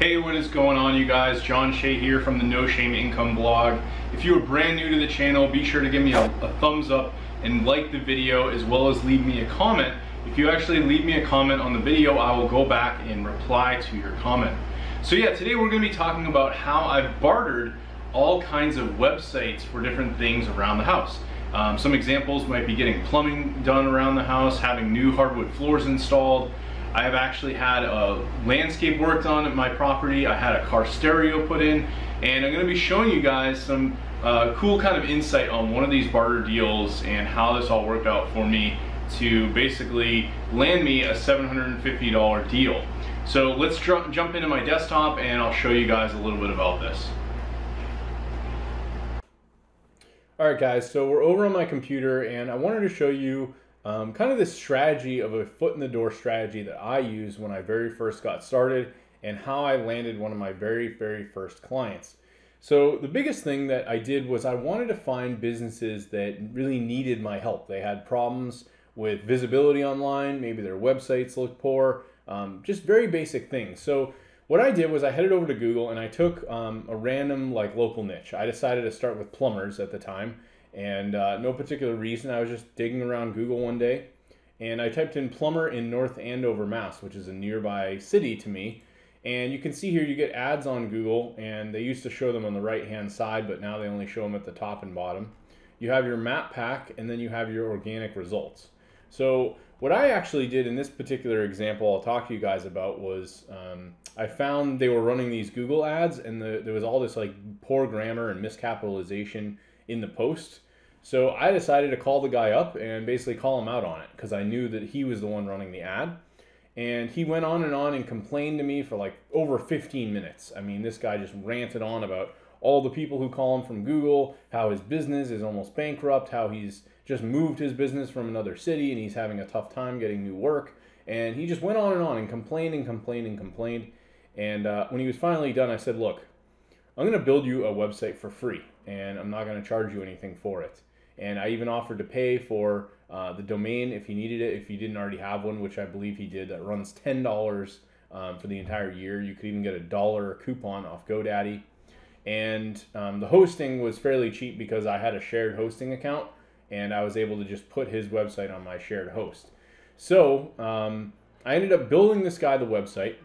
Hey, what is going on, you guys? John Shea here from the No Shame Income blog. If you are brand new to the channel, be sure to give me a thumbs up and like the video, as well as leave me a comment. If you actually leave me a comment on the video, I will go back and reply to your comment. So yeah, today we're going to be talking about how I've bartered all kinds of websites for different things around the house. Some examples might be getting plumbing done around the house, having new hardwood floors installed. I have actually had a landscape work done at my property. I had a car stereo put in, and I'm going to be showing you guys some cool kind of insight on one of these barter deals and how this all worked out for me to basically land me a $750 deal. So let's jump into my desktop and I'll show you guys a little bit about this. Alright guys, so we're over on my computer and I wanted to show you kind of this strategy of a foot in the door strategy that I used when I very first got started and how I landed one of my very first clients. So the biggest thing that I did was I wanted to find businesses that really needed my help. They had problems with visibility online, maybe their websites looked poor, just very basic things. So what I did was I headed over to Google and I took a random local niche. I decided to start with plumbers at the time. And no particular reason, I was just digging around Google one day and I typed in plumber in North Andover, Mass, which is a nearby city to me. And you can see here you get ads on Google, and they used to show them on the right hand side, but now they only show them at the top and bottom. You have your map pack and then you have your organic results. So what I actually did in this particular example I'll talk to you guys about was I found they were running these Google ads and there was all this poor grammar and miscapitalization in the post. So I decided to call the guy up and basically call him out on it because I knew that he was the one running the ad. And he went on and complained to me for over 15 minutes. I mean, this guy just ranted on about all the people who call him from Google, how his business is almost bankrupt, how he's just moved his business from another city and he's having a tough time getting new work. And he just went on and complained and complained and complained. And when he was finally done, I said, look, I'm going to build you a website for free and I'm not going to charge you anything for it. And I even offered to pay for the domain if he needed it, if he didn't already have one, which I believe he did. That runs $10 for the entire year. You could even get a $1 coupon off GoDaddy. And the hosting was fairly cheap because I had a shared hosting account and I was able to just put his website on my shared host. So I ended up building this guy the website.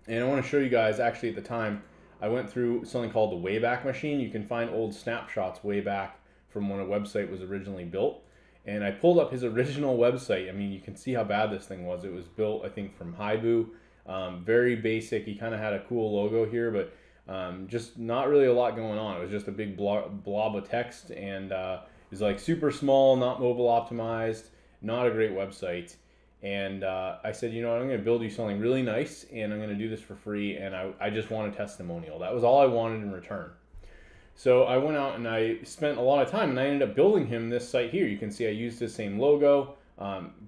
And I want to show you guys, actually at the time, I went through something called the Wayback Machine. You can find old snapshots way back from when a website was originally built. And I pulled up his original website. I mean, you can see how bad this thing was. It was built, I think, from Haibu. Very basic. He kind of had a cool logo here, but just not really a lot going on. It was just a big blob of text, and it was super small, not mobile optimized, not a great website. And I said, you know what, I'm going to build you something really nice, and I'm going to do this for free, and I just want a testimonial. That was all I wanted in return. So I went out and I spent a lot of time, and I ended up building him this site here. You can see I used the same logo,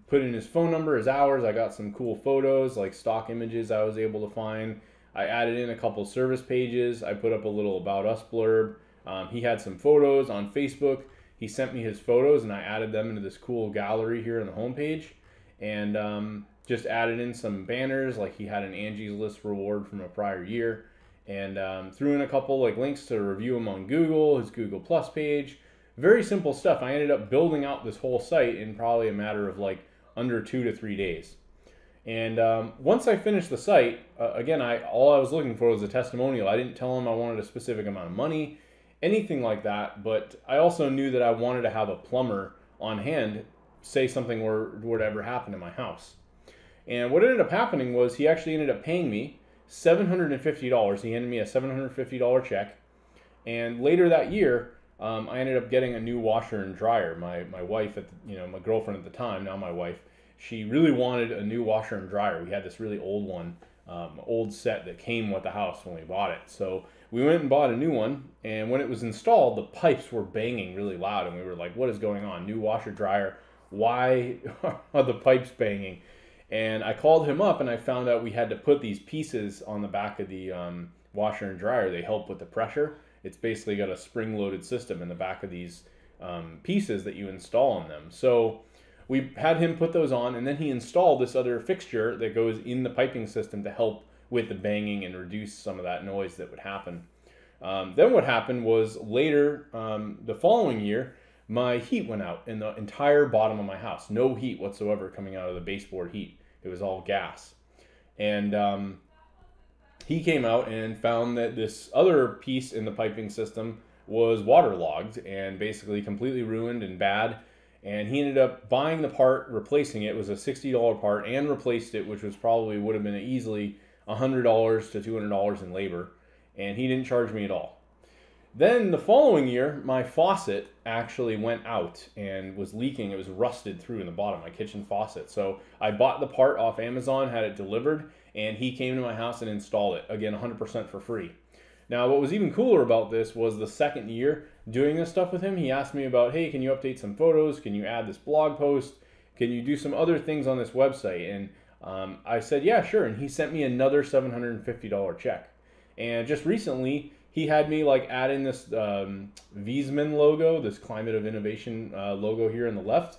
put in his phone number, his hours. I got some cool photos, like stock images I was able to find. I added in a couple service pages. I put up a little About Us blurb. He had some photos on Facebook. He sent me his photos, and I added them into this cool gallery here on the homepage. And just added in some banners, like he had an Angie's List reward from a prior year, and threw in a couple links to review him on Google, his Google Plus page. Very simple stuff. I ended up building out this whole site in probably a matter of under 2 to 3 days. And once I finished the site, again, all I was looking for was a testimonial. I didn't tell him I wanted a specific amount of money, anything like that, but I also knew that I wanted to have a plumber on hand say something would ever happen to my house. And what ended up happening was he actually ended up paying me $750. He handed me a $750 check. And later that year, I ended up getting a new washer and dryer. My wife, my girlfriend at the time, now my wife, she really wanted a new washer and dryer. We had this really old one, old set that came with the house when we bought it. So we went and bought a new one, and when it was installed, the pipes were banging really loud, and we were like, what is going on? New washer dryer. Why are the pipes banging? And I called him up and I found out we had to put these pieces on the back of the washer and dryer. They help with the pressure. It's basically got a spring-loaded system in the back of these pieces that you install on them. So we had him put those on, and then he installed this other fixture that goes in the piping system to help with the banging and reduce some of that noise that would happen. Then what happened was later, the following year, my heat went out in the entire bottom of my house. No heat whatsoever coming out of the baseboard heat. It was all gas. And he came out and found that this other piece in the piping system was waterlogged and basically completely ruined and bad. And he ended up buying the part, replacing it. It was a $60 part, and replaced it, which was probably would have been easily $100 to $200 in labor. And he didn't charge me at all. Then the following year, my faucet actually went out and was leaking. It was rusted through in the bottom, my kitchen faucet. So I bought the part off Amazon, had it delivered, and he came to my house and installed it. Again, 100% for free. Now, what was even cooler about this was the second year doing this stuff with him, he asked me about, hey, can you update some photos? Can you add this blog post? Can you do some other things on this website? And I said, yeah, sure. And he sent me another $750 check. And just recently, he had me like add in this Wiesmann logo, this Climate of Innovation logo here on the left.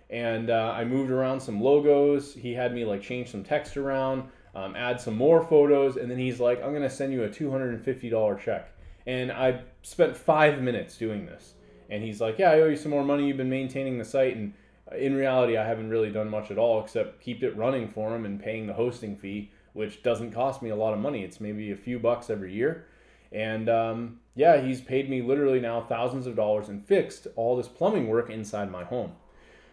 And I moved around some logos. He had me like change some text around, add some more photos. And then he's like, I'm going to send you a $250 check. And I spent 5 minutes doing this. And he's like, yeah, I owe you some more money. You've been maintaining the site. And in reality, I haven't really done much at all except keep it running for him and paying the hosting fee, which doesn't cost me a lot of money. It's maybe a few bucks every year. And yeah, he's paid me literally now thousands of dollars and fixed all this plumbing work inside my home.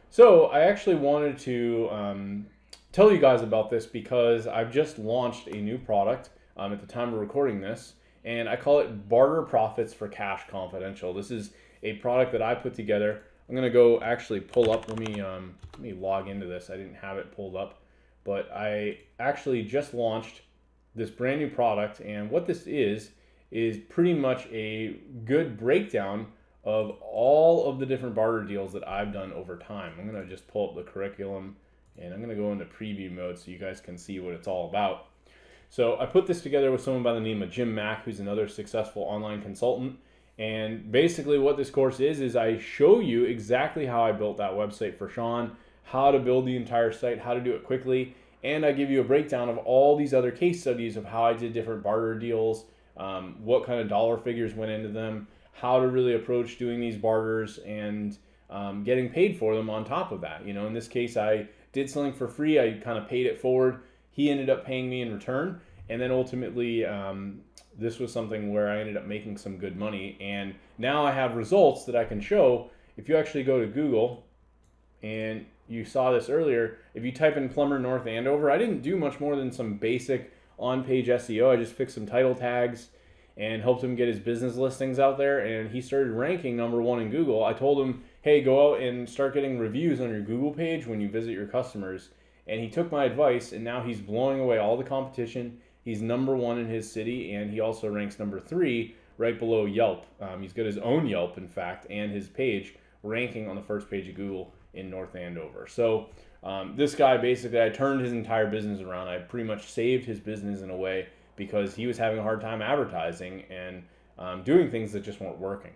So I actually wanted to tell you guys about this because I've just launched a new product at the time of recording this, and I call it Barter Profits for Cash Confidential. This is a product that I put together. I'm gonna go actually pull up. Let me log into this. I didn't have it pulled up, but I actually just launched this brand new product, and what this is pretty much a good breakdown of all of the different barter deals that I've done over time. I'm gonna just pull up the curriculum, and I'm gonna go into preview mode so you guys can see what it's all about. So I put this together with someone by the name of Jim Mack, who's another successful online consultant. And basically what this course is I show you exactly how I built that website for Sean, how to build the entire site, how to do it quickly, and I give you a breakdown of all these other case studies of how I did different barter deals, what kind of dollar figures went into them, how to really approach doing these barters, and getting paid for them on top of that. You know, in this case, I did something for free. I kind of paid it forward. He ended up paying me in return. And then ultimately, this was something where I ended up making some good money. And now I have results that I can show. If you actually go to Google, and you saw this earlier, if you type in plumber North Andover, I didn't do much more than some basic on-page SEO. I just fixed some title tags and helped him get his business listings out there, and he started ranking #1 in Google. I told him, hey, go out and start getting reviews on your Google page when you visit your customers. And he took my advice, and now he's blowing away all the competition. He's #1 in his city, and he also ranks #3 right below Yelp. He's got his own Yelp, in fact, and his page ranking on the first page of Google in North Andover. So this guy, basically, I turned his entire business around. I pretty much saved his business in a way because he was having a hard time advertising and doing things that just weren't working.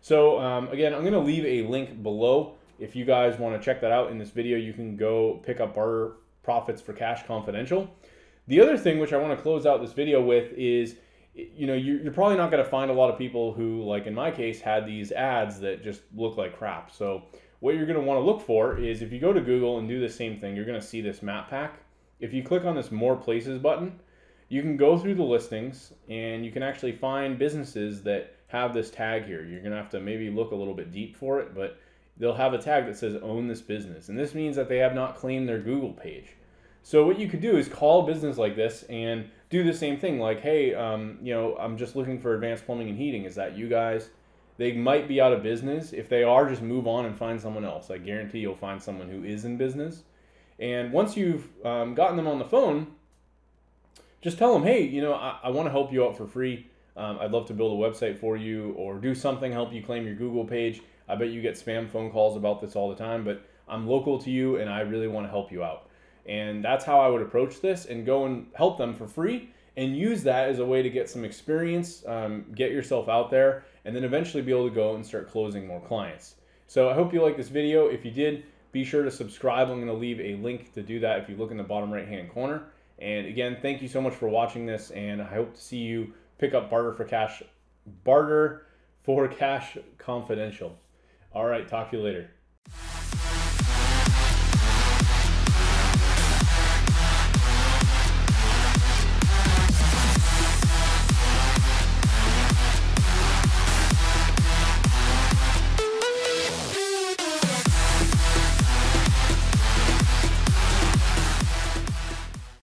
So again, I'm going to leave a link below. If you guys want to check that out in this video, you can go pick up Barter Profits for Cash Confidential. The other thing which I want to close out this video with is, you know, you're probably not going to find a lot of people who, like in my case, had these ads that just look like crap. So what you're going to want to look for is, if you go to Google and do the same thing, you're going to see this map pack. If you click on this More Places button, you can go through the listings and you can actually find businesses that have this tag here. You're going to have to maybe look a little bit deep for it, but they'll have a tag that says own this business. And this means that they have not claimed their Google page. So what you could do is call a business like this and do the same thing. Like, hey, you know, I'm just looking for advanced plumbing and heating. Is that you guys? They might be out of business. If they are, just move on and find someone else. I guarantee you'll find someone who is in business. And once you've gotten them on the phone, just tell them, hey, you know, I want to help you out for free. I'd love to build a website for you or do something, help you claim your Google page. I bet you get spam phone calls about this all the time, but I'm local to you and I really want to help you out. And that's how I would approach this, and go and help them for free and use that as a way to get some experience, get yourself out there, and then eventually be able to go and start closing more clients. So I hope you liked this video. If you did, be sure to subscribe. I'm going to leave a link to do that if you look in the bottom right hand corner. And again, thank you so much for watching this, and I hope to see you pick up Barter for Cash Confidential. All right, talk to you later.